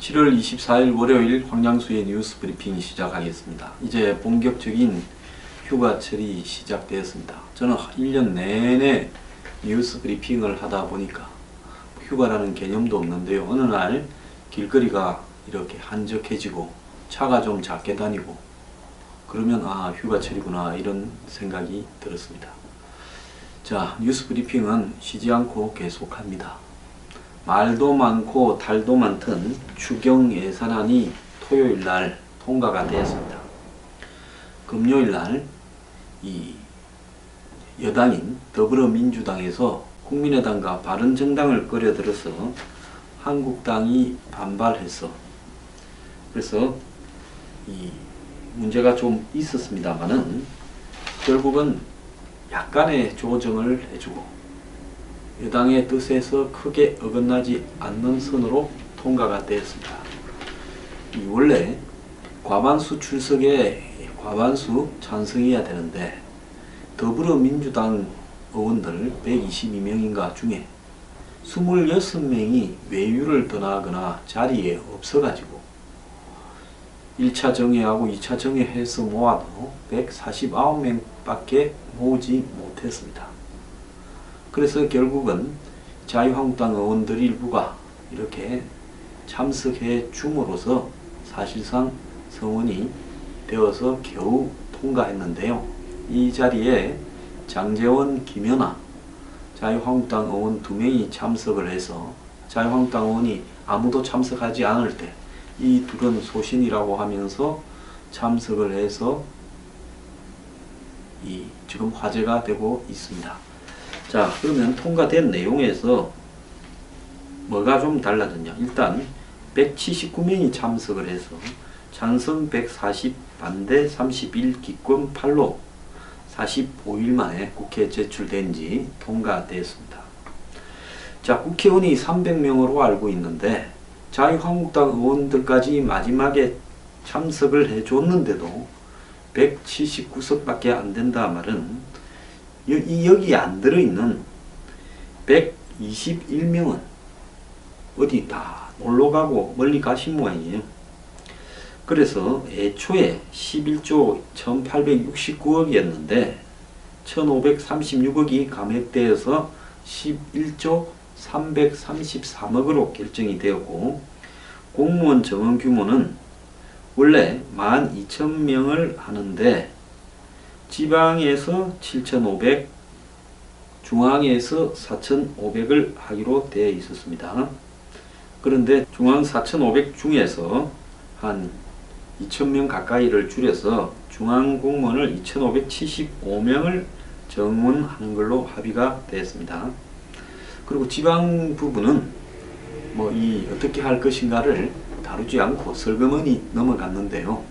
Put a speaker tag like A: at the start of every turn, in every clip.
A: 7월 24일 월요일 황양수의 뉴스 브리핑 시작하겠습니다. 이제 본격적인 휴가철이 시작되었습니다. 저는 1년 내내 뉴스 브리핑을 하다 보니까 휴가라는 개념도 없는데요. 어느 날 길거리가 이렇게 한적해지고 차가 좀 작게 다니고 그러면 휴가철이구나 이런 생각이 들었습니다. 자, 뉴스 브리핑은 쉬지 않고 계속합니다. 말도 많고 달도 많던 추경 예산안이 토요일날 통과가 되었습니다. 금요일날 이 여당인 더불어민주당에서 국민의당과 바른정당을 끌어들여서 한국당이 반발해서 그래서 이 문제가 좀 있었습니다만은 결국은 약간의 조정을 해주고 여당의 뜻에서 크게 어긋나지 않는 선으로 통과가 되었습니다. 원래 과반수 출석에 과반수 찬성해야 되는데 더불어민주당 의원들 122명인가 중에 26명이 외유를 떠나거나 자리에 없어가지고 1차 정회하고 2차 정회해서 모아도 149명밖에 모으지 못했습니다. 그래서 결국은 자유한국당 의원들 일부가 이렇게 참석해 줌으로써 사실상 성원이 되어서 겨우 통과했는데요. 이 자리에 장제원, 김연아 자유한국당 의원 2명이 참석을 해서 자유한국당 의원이 아무도 참석하지 않을 때 이 둘은 소신이라고 하면서 참석을 해서 지금 화제가 되고 있습니다. 자, 그러면 통과된 내용에서 뭐가 좀 달라졌냐. 일단 179명이 참석을 해서 찬성 140, 반대 31, 기권 8로 45일 만에 국회에 제출된 지 통과되었습니다. 자, 국회의원이 300명으로 알고 있는데 자유한국당 의원들까지 마지막에 참석을 해줬는데도 179석밖에 안 된다 말은 여기 안 들어있는 121명은 어디 다 놀러가고 멀리 가신 모양이에요. 그래서 애초에 11조 1869억이었는데 1536억이 감액되어서 11조 333억으로 결정이 되었고 공무원 정원 규모는 원래 12,000명을 하는데 지방에서 7,500, 중앙에서 4,500을 하기로 되어 있었습니다. 그런데 중앙 4,500 중에서 한 2,000명 가까이를 줄여서 중앙 공무원을 2,575명을 정원하는 걸로 합의가 되었습니다. 그리고 지방 부분은 어떻게 할 것인가를 다루지 않고 설거머니 넘어갔는데요.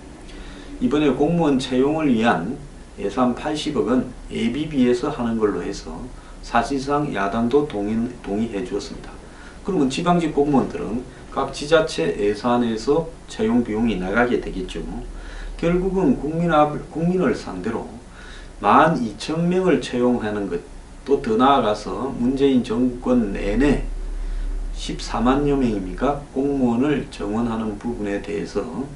A: 이번에 공무원 채용을 위한 예산 80억은 예비비에서 하는 걸로 해서 사실상 야당도 동의해 주었습니다. 그러면 지방직 공무원들은 각 지자체 예산에서 채용 비용이 나가게 되겠죠. 결국은 국민을 상대로 12,000명을 채용하는 것, 또 더 나아가서 문재인 정권 내내 14만여 명입니까? 공무원을 정원하는 부분에 대해서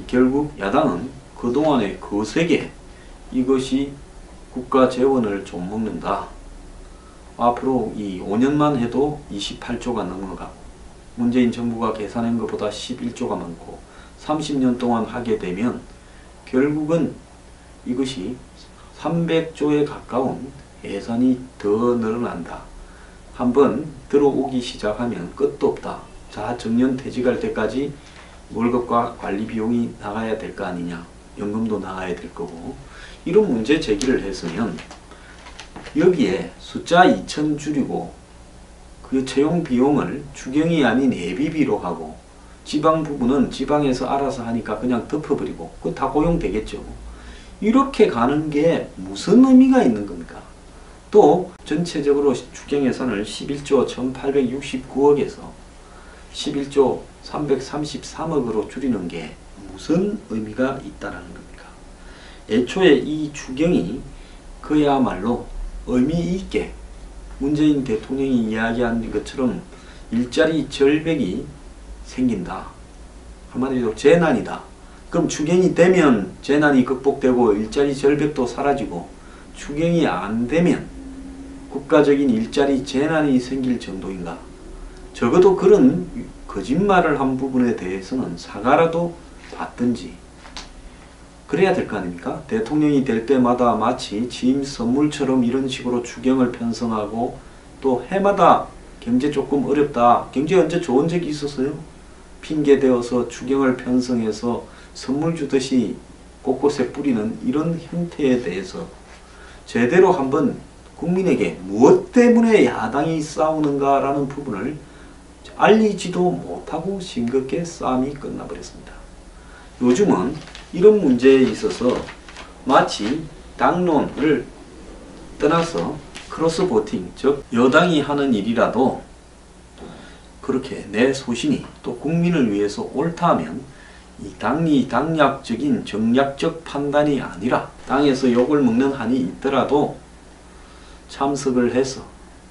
A: 결국 야당은 그동안에 거세게 이것이 국가 재원을 좀 먹는다. 앞으로 5년만 해도 28조가 넘어가고 문재인 정부가 계산한 것보다 11조가 많고 30년 동안 하게 되면 결국은 이것이 300조에 가까운 예산이 더 늘어난다. 한번 들어오기 시작하면 끝도 없다. 자, 정년 퇴직할 때까지 월급과 관리 비용이 나가야 될 거 아니냐. 연금도 나가야 될 거고. 이런 문제 제기를 했으면 여기에 숫자 2,000 줄이고 그 채용 비용을 추경이 아닌 예비비로 하고 지방 부분은 지방에서 알아서 하니까 그냥 덮어버리고 그거 다 고용되겠죠. 이렇게 가는 게 무슨 의미가 있는 겁니까? 또 전체적으로 추경 예산을 11조 1869억에서 11조 333억으로 줄이는 게 무슨 의미가 있다라는 겁니까? 애초에 이 추경이 그야말로 의미 있게 문재인 대통령이 이야기한 것처럼 일자리 절벽이 생긴다. 한마디로 재난이다. 그럼 추경이 되면 재난이 극복되고 일자리 절벽도 사라지고, 추경이 안 되면 국가적인 일자리 재난이 생길 정도인가? 적어도 그런 거짓말을 한 부분에 대해서는 사과라도 받든지 그래야 될 거 아닙니까? 대통령이 될 때마다 마치 취임 선물처럼 이런 식으로 추경을 편성하고, 또 해마다 경제 조금 어렵다. 경제 언제 좋은 적이 있었어요? 핑계 대어서 추경을 편성해서 선물 주듯이 곳곳에 뿌리는 이런 형태에 대해서 제대로 한번 국민에게 무엇 때문에 야당이 싸우는가라는 부분을 알리지도 못하고 싱겁게 싸움이 끝나버렸습니다. 요즘은 이런 문제에 있어서 마치 당론을 떠나서 크로스보팅, 즉 여당이 하는 일이라도 그렇게 내 소신이 또 국민을 위해서 옳다 하면 이 당리당략적인 정략적 판단이 아니라 당에서 욕을 먹는 한이 있더라도 참석을 해서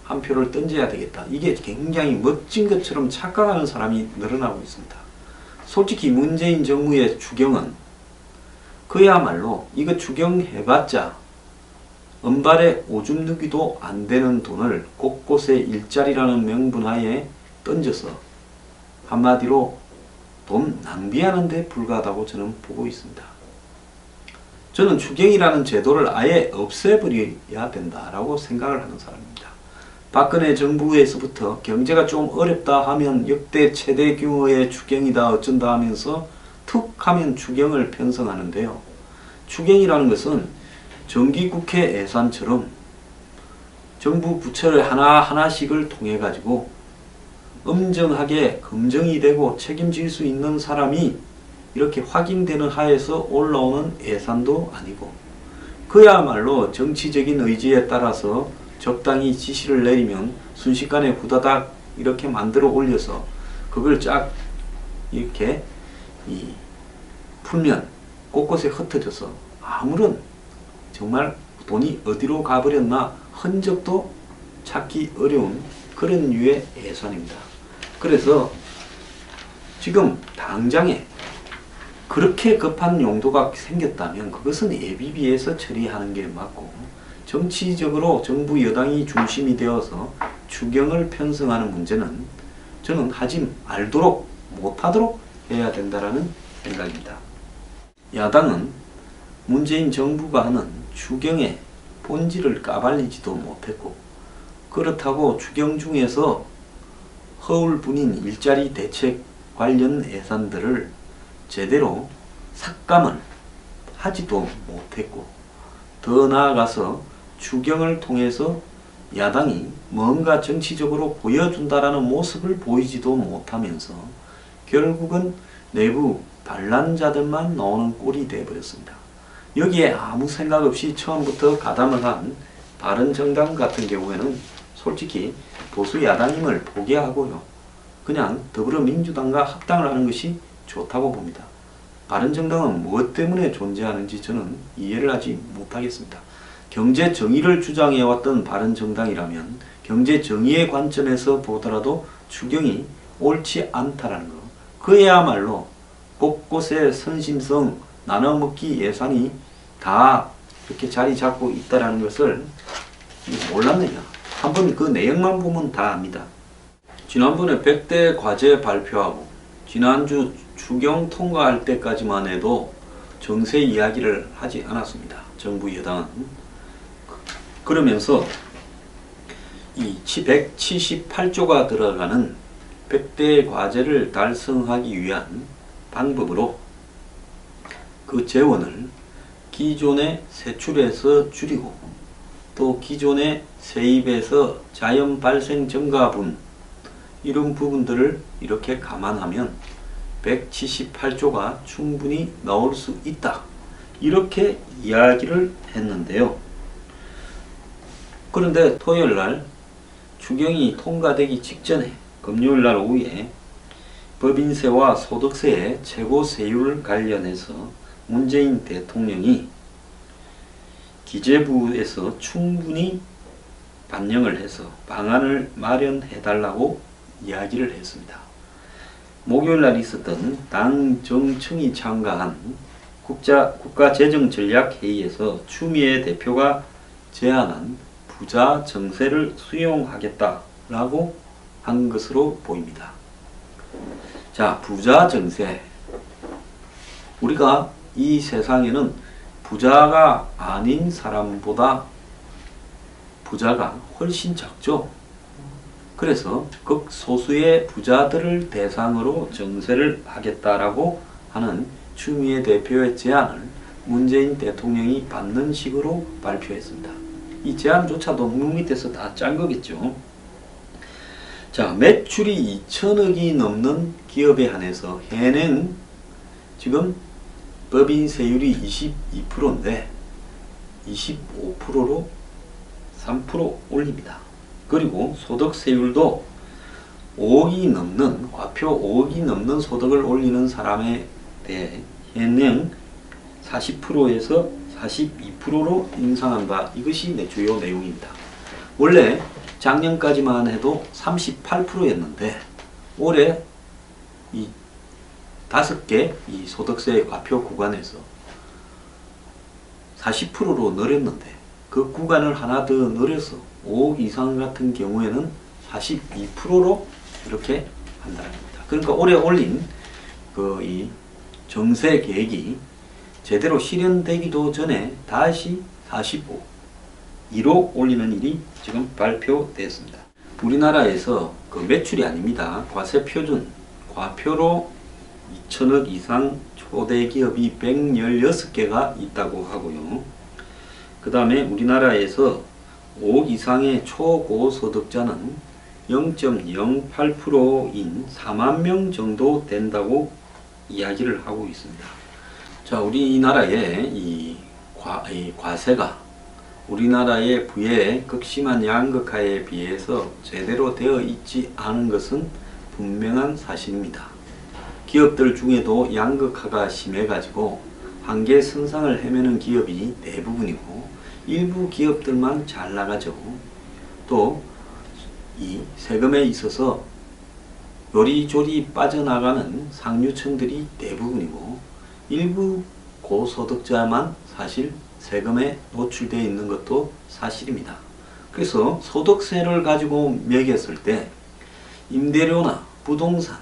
A: 한 표를 던져야 되겠다. 이게 굉장히 멋진 것처럼 착각하는 사람이 늘어나고 있습니다. 솔직히 문재인 정부의 추경은 그야말로 이거 추경해봤자 은발에 오줌 누기도 안 되는 돈을 곳곳에 일자리라는 명분하에 던져서 한마디로 돈 낭비하는 데 불과하다고 저는 보고 있습니다. 저는 추경이라는 제도를 아예 없애버려야 된다라고 생각을 하는 사람입니다. 박근혜 정부에서부터 경제가 좀 어렵다 하면 역대 최대 규모의 추경이다 어쩐다 하면서 툭 하면 추경을 편성하는데요. 추경이라는 것은 정기국회 예산처럼 정부 부처를 하나하나씩을 통해 가지고 엄정하게 검증이 되고 책임질 수 있는 사람이 이렇게 확인되는 하에서 올라오는 예산도 아니고, 그야말로 정치적인 의지에 따라서 적당히 지시를 내리면 순식간에 후다닥 이렇게 만들어 올려서 그걸 쫙 이렇게 풀면 곳곳에 흩어져서 아무런 정말 돈이 어디로 가버렸나 흔적도 찾기 어려운 그런 류의 예산입니다. 그래서 지금 당장에 그렇게 급한 용도가 생겼다면 그것은 예비비에서 처리하는 게 맞고, 정치적으로 정부 여당이 중심이 되어서 추경을 편성하는 문제는 저는 하지 말도록 못하도록 해야 된다라는 생각입니다. 야당은 문재인 정부가 하는 추경의 본질을 까발리지도 못했고, 그렇다고 추경 중에서 허울뿐인 일자리 대책 관련 예산들을 제대로 삭감을 하지도 못했고, 더 나아가서 추경을 통해서 야당이 뭔가 정치적으로 보여준다라는 모습을 보이지도 못하면서 결국은 내부 반란자들만 나오는 꼴이 되어버렸습니다. 여기에 아무 생각 없이 처음부터 가담을 한 바른정당 같은 경우에는 솔직히 보수 야당임을 포기하고요, 그냥 더불어민주당과 합당을 하는 것이 좋다고 봅니다. 바른정당은 무엇 때문에 존재하는지 저는 이해를 하지 못하겠습니다. 경제정의를 주장해왔던 바른정당이라면 경제정의의 관점에서 보더라도 추경이 옳지 않다라는 거, 그야말로 곳곳에 선심성 나눠먹기 예산이 다 이렇게 자리 잡고 있다는 것을 몰랐느냐. 한번 그 내용만 보면 다 압니다. 지난번에 100대 과제 발표하고 지난주 추경 통과할 때까지만 해도 정세 이야기를 하지 않았습니다. 정부 여당은. 그러면서 이 178조가 들어가는 100대 과제를 달성하기 위한 방법으로 그 재원을 기존의 세출에서 줄이고 또 기존의 세입에서 자연 발생 증가분 이런 부분들을 이렇게 감안하면 178조가 충분히 나올 수 있다. 이렇게 이야기를 했는데요. 그런데 토요일날 추경이 통과되기 직전에 금요일날 오후에 법인세와 소득세의 최고 세율 관련해서 문재인 대통령이 기재부에서 충분히 반영을 해서 방안을 마련해달라고 이야기를 했습니다. 목요일날 있었던 당 정청이 참가한 국가재정전략회의에서 추미애 대표가 제안한 부자 정세를 수용하겠다라고 한 것으로 보입니다. 자, 부자 정세. 우리가 이 세상에는 부자가 아닌 사람보다 부자가 훨씬 작죠. 그래서 극소수의 부자들을 대상으로 정세를 하겠다라고 하는 추미애 대표의 제안을 문재인 대통령이 받는 식으로 발표했습니다. 이 제안조차도 물밑에서 다 짠 거겠죠. 자, 매출이 2천억이 넘는 기업에 한해서 현행 지금 법인 세율이 22%인데 25%로 3% 올립니다. 그리고 소득세율도 5억이 넘는, 과표 5억이 넘는 소득을 올리는 사람에 대해 현행 40%에서 42%로 인상한다. 이것이 주요 내용입니다. 원래 작년까지만 해도 38%였는데 올해 이 5개 이 소득세 과표 구간에서 40%로 늘었는데 그 구간을 하나 더 늘려서 5억 이상 같은 경우에는 42%로 이렇게 한다는 겁니다. 그러니까 올해 올린 이 정세 계획이 제대로 실현되기도 전에 다시 45%로 올리는 일이 지금 발표됐습니다. 우리나라에서 그 매출이 아닙니다. 과세 표준, 과표로 2천억 이상 초대 기업이 116개가 있다고 하고요. 그 다음에 우리나라에서 5억 이상의 초고소득자는 0.08%인 4만 명 정도 된다고 이야기를 하고 있습니다. 자, 우리나라의 이 과세가 우리나라의 부의 극심한 양극화에 비해서 제대로 되어 있지 않은 것은 분명한 사실입니다. 기업들 중에도 양극화가 심해가지고 한계 선상을 헤매는 기업이 대부분이고 일부 기업들만 잘 나가죠. 또 이 세금에 있어서 요리조리 빠져나가는 상류층들이 대부분이고 일부 고소득자만 사실 세금에 노출되어 있는 것도 사실입니다. 그래서 소득세를 가지고 매겼을 때 임대료나 부동산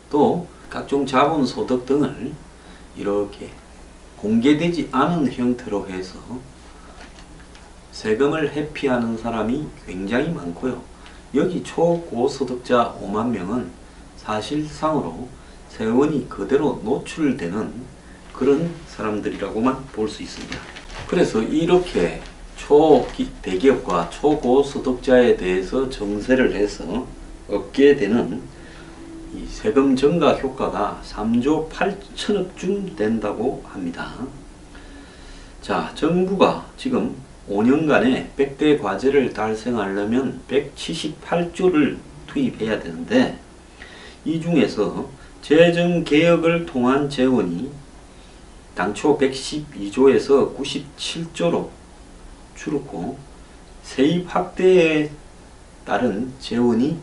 A: 또 각종 자본소득 등을 이렇게 공개되지 않은 형태로 해서 세금을 회피하는 사람이 굉장히 많고요. 여기 초고소득자 5만 명은 사실상으로 세원이 그대로 노출되는 그런 사람들이라고만 볼 수 있습니다. 그래서 이렇게 대기업과 초고소득자에 대해서 정세를 해서 얻게 되는 이 세금 증가 효과가 3조 8천억쯤 된다고 합니다. 자, 정부가 지금 5년간에 100대 과제를 달성하려면 178조를 투입해야 되는데 이 중에서 재정개혁을 통한 재원이 당초 112조에서 97조로 줄었고 세입 확대에 따른 재원이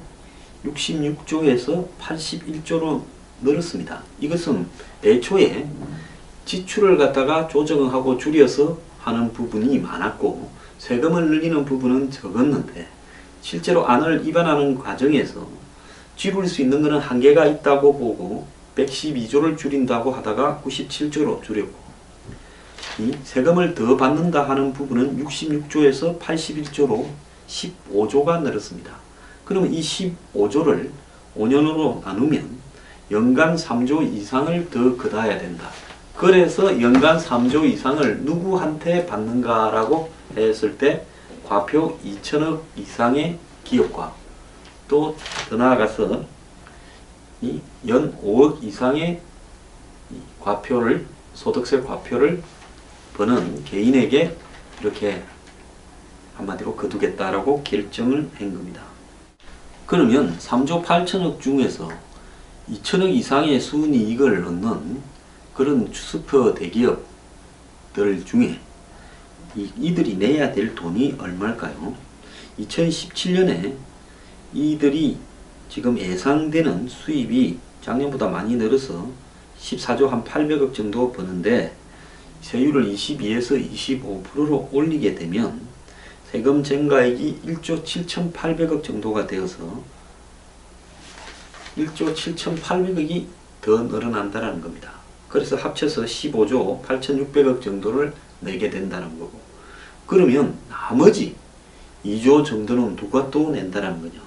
A: 66조에서 81조로 늘었습니다. 이것은 애초에 지출을 갖다가 조정하고 줄여서 하는 부분이 많았고 세금을 늘리는 부분은 적었는데 실제로 안을 입안하는 과정에서 줄일 수 있는 것은 한계가 있다고 보고 112조를 줄인다고 하다가 97조로 줄였고 이 세금을 더 받는다 하는 부분은 66조에서 81조로 15조가 늘었습니다. 그러면 이 15조를 5년으로 나누면 연간 3조 이상을 더 걷어야 된다. 그래서 연간 3조 이상을 누구한테 받는가라고 했을 때 과표 2천억 이상의 기업과 또 더 나아가서 이 연 5억 이상의 과표를 소득세 과표를 버는 개인에게 이렇게 한마디로 거두겠다라고 결정을 한 겁니다. 그러면 3조 8천억 중에서 2천억 이상의 순이익을 얻는 그런 슈퍼 대기업들 중에 이들이 내야 될 돈이 얼마일까요? 2017년에 이들이 지금 예상되는 수입이 작년보다 많이 늘어서 14조 한 800억 정도 버는데 세율을 22에서 25%로 올리게 되면 세금 전가액이 1조 7,800억 정도가 되어서 1조 7,800억이 더 늘어난다는 겁니다. 그래서 합쳐서 15조 8,600억 정도를 내게 된다는 거고, 그러면 나머지 2조 정도는 누가 또 낸다는 거냐?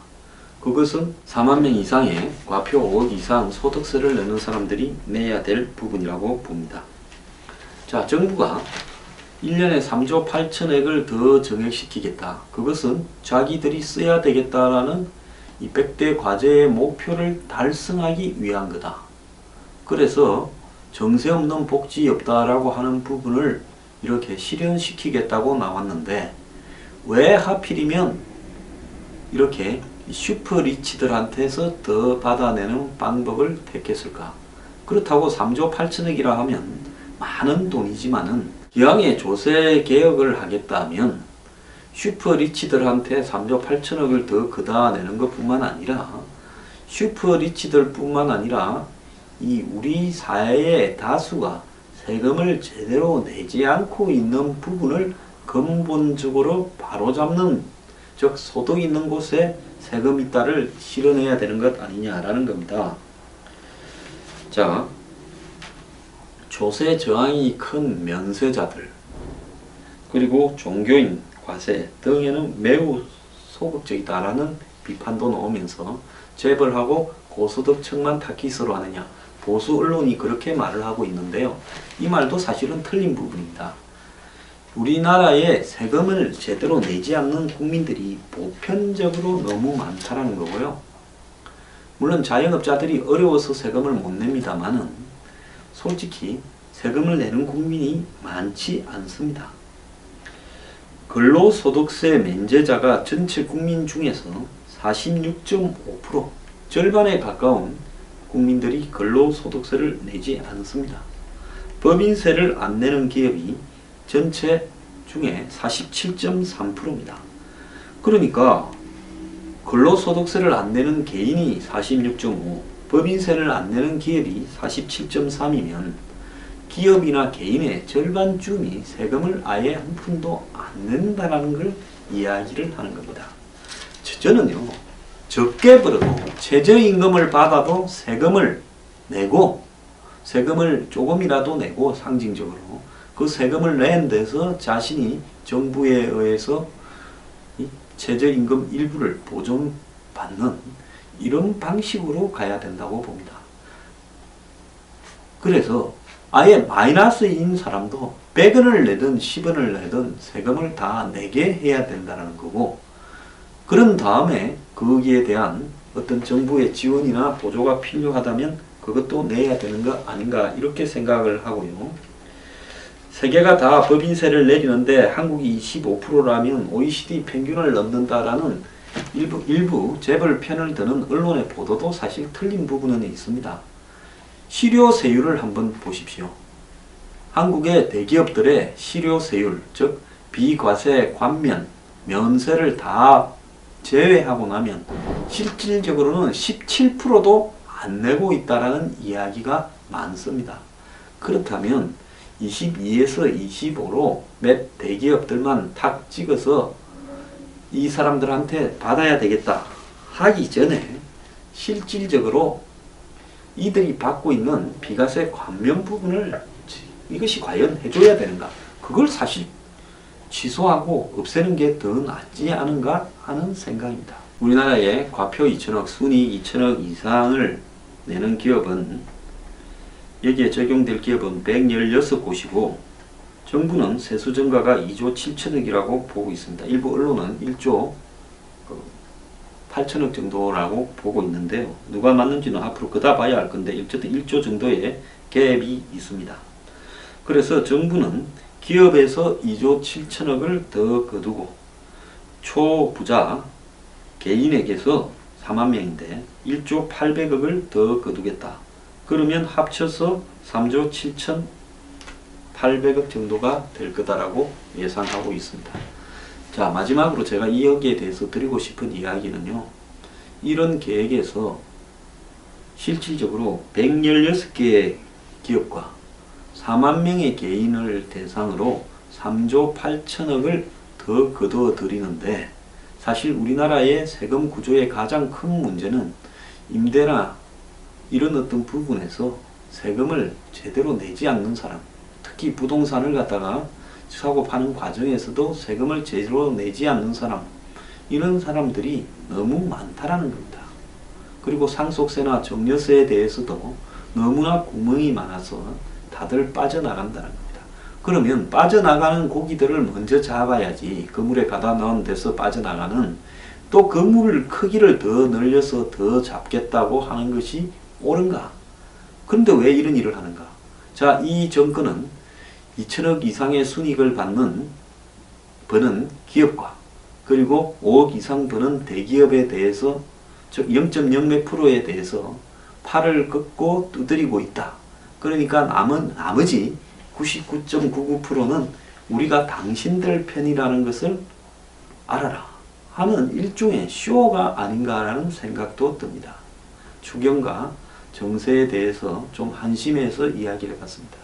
A: 그것은 4만 명 이상의 과표 5억 이상 소득세를 내는 사람들이 내야 될 부분이라고 봅니다. 자, 정부가 1년에 3조 8천억을 더 증액시키겠다. 그것은 자기들이 써야 되겠다라는 이 100대 과제의 목표를 달성하기 위한 거다. 그래서 정세 없는 복지 없다라고 하는 부분을 이렇게 실현시키겠다고 나왔는데, 왜 하필이면 이렇게 슈퍼리치들한테서 더 받아내는 방법을 택했을까? 그렇다고 3조 8천억이라 하면 많은 돈이지만은 기왕에 조세 개혁을 하겠다면 슈퍼리치들한테 3조 8천억을 더 그다 내는 것 뿐만 아니라 슈퍼리치들 뿐만 아니라 이 우리 사회의 다수가 세금을 제대로 내지 않고 있는 부분을 근본적으로 바로잡는, 즉 소득 있는 곳에 세금 이따를 실어내야 되는 것 아니냐라는 겁니다. 자, 조세 저항이 큰 면세자들 그리고 종교인 과세 등에는 매우 소극적이다라는 비판도 나오면서 재벌하고 고소득층만 타깃으로 하느냐, 보수 언론이 그렇게 말을 하고 있는데요. 이 말도 사실은 틀린 부분입니다. 우리나라에 세금을 제대로 내지 않는 국민들이 보편적으로 너무 많다라는 거고요. 물론 자영업자들이 어려워서 세금을 못 냅니다만은 솔직히 세금을 내는 국민이 많지 않습니다. 근로소득세 면제자가 전체 국민 중에서 46.5%, 절반에 가까운 국민들이 근로소득세를 내지 않습니다. 법인세를 안 내는 기업이 전체 중에 47.3%입니다. 그러니까 근로소득세를 안 내는 개인이 46.5, 법인세를 안 내는 기업이 47.3이면 기업이나 개인의 절반쯤이 세금을 아예 한 푼도 안 낸다는 걸 이야기를 하는 겁니다. 저는요, 적게 벌어도 최저임금을 받아도 세금을 내고, 세금을 조금이라도 내고 상징적으로 그 세금을 낸 데서 자신이 정부에 의해서 최저임금 일부를 보존받는 이런 방식으로 가야 된다고 봅니다. 그래서 아예 마이너스인 사람도 100원을 내든 10원을 내든 세금을 다 내게 해야 된다는 거고, 그런 다음에 거기에 대한 어떤 정부의 지원이나 보조가 필요하다면 그것도 내야 되는 거 아닌가, 이렇게 생각을 하고요. 세계가 다 법인세를 내리는데 한국이 25%라면 OECD 평균을 넘는다라는 일부 재벌 편을 드는 언론의 보도도 사실 틀린 부분은 있습니다. 실효세율을 한번 보십시오. 한국의 대기업들의 실효세율, 즉 비과세 관면, 면세를 다 제외하고 나면 실질적으로는 17%도 안 내고 있다라는 이야기가 많습니다. 그렇다면 22에서 25로 몇 대기업들만 탁 찍어서 이 사람들한테 받아야 되겠다 하기 전에 실질적으로 이들이 받고 있는 비과세 관면 부분을 이것이 과연 해줘야 되는가, 그걸 사실 취소하고 없애는 게 더 낫지 않은가 하는 생각입니다. 우리나라에 과표 2천억, 순이익 2천억 이상을 내는 기업은, 여기에 적용될 기업은 116곳이고 정부는 세수 증가가 2조 7천억이라고 보고 있습니다. 일부 언론은 1조 8천억 정도라고 보고 있는데요. 누가 맞는지는 앞으로 그다 봐야 할 건데 어쨌든 1조 정도의 갭이 있습니다. 그래서 정부는 기업에서 2조 7천억을 더 거두고 초부자 개인에게서 4만 명인데 1조 800억을 더 거두겠다. 그러면 합쳐서 3조 7,800억 정도가 될 거다라고 예상하고 있습니다. 자, 마지막으로 제가 이 여기에 대해서 드리고 싶은 이야기는요, 이런 계획에서 실질적으로 116개의 기업과 4만 명의 개인을 대상으로 3조 8천억을 더 거두어 들이는데, 사실 우리나라의 세금 구조의 가장 큰 문제는 임대나 이런 어떤 부분에서 세금을 제대로 내지 않는 사람, 특히 부동산을 갖다가 사고 파는 과정에서도 세금을 제대로 내지 않는 사람, 이런 사람들이 너무 많다라는 겁니다. 그리고 상속세나 증여세에 대해서도 너무나 구멍이 많아서 다들 빠져나간다는 겁니다. 그러면 빠져나가는 고기들을 먼저 잡아야지, 그물에 가다 넣은 데서 빠져나가는, 또 그물 크기를 더 늘려서 더 잡겠다고 하는 것이 옳은가? 그런데 왜 이런 일을 하는가? 자, 이 정권은 2천억 이상의 순이익을 버는 기업과 그리고 5억 이상 버는 대기업에 대해서, 즉 0.0몇 프로에 대해서 팔을 긋고 두드리고 있다. 그러니까 나머지 99.99%는 우리가 당신들 편이라는 것을 알아라 하는 일종의 쇼가 아닌가라는 생각도 듭니다. 추경과 정세에 대해서 좀 한심해서 이야기를 해봤습니다.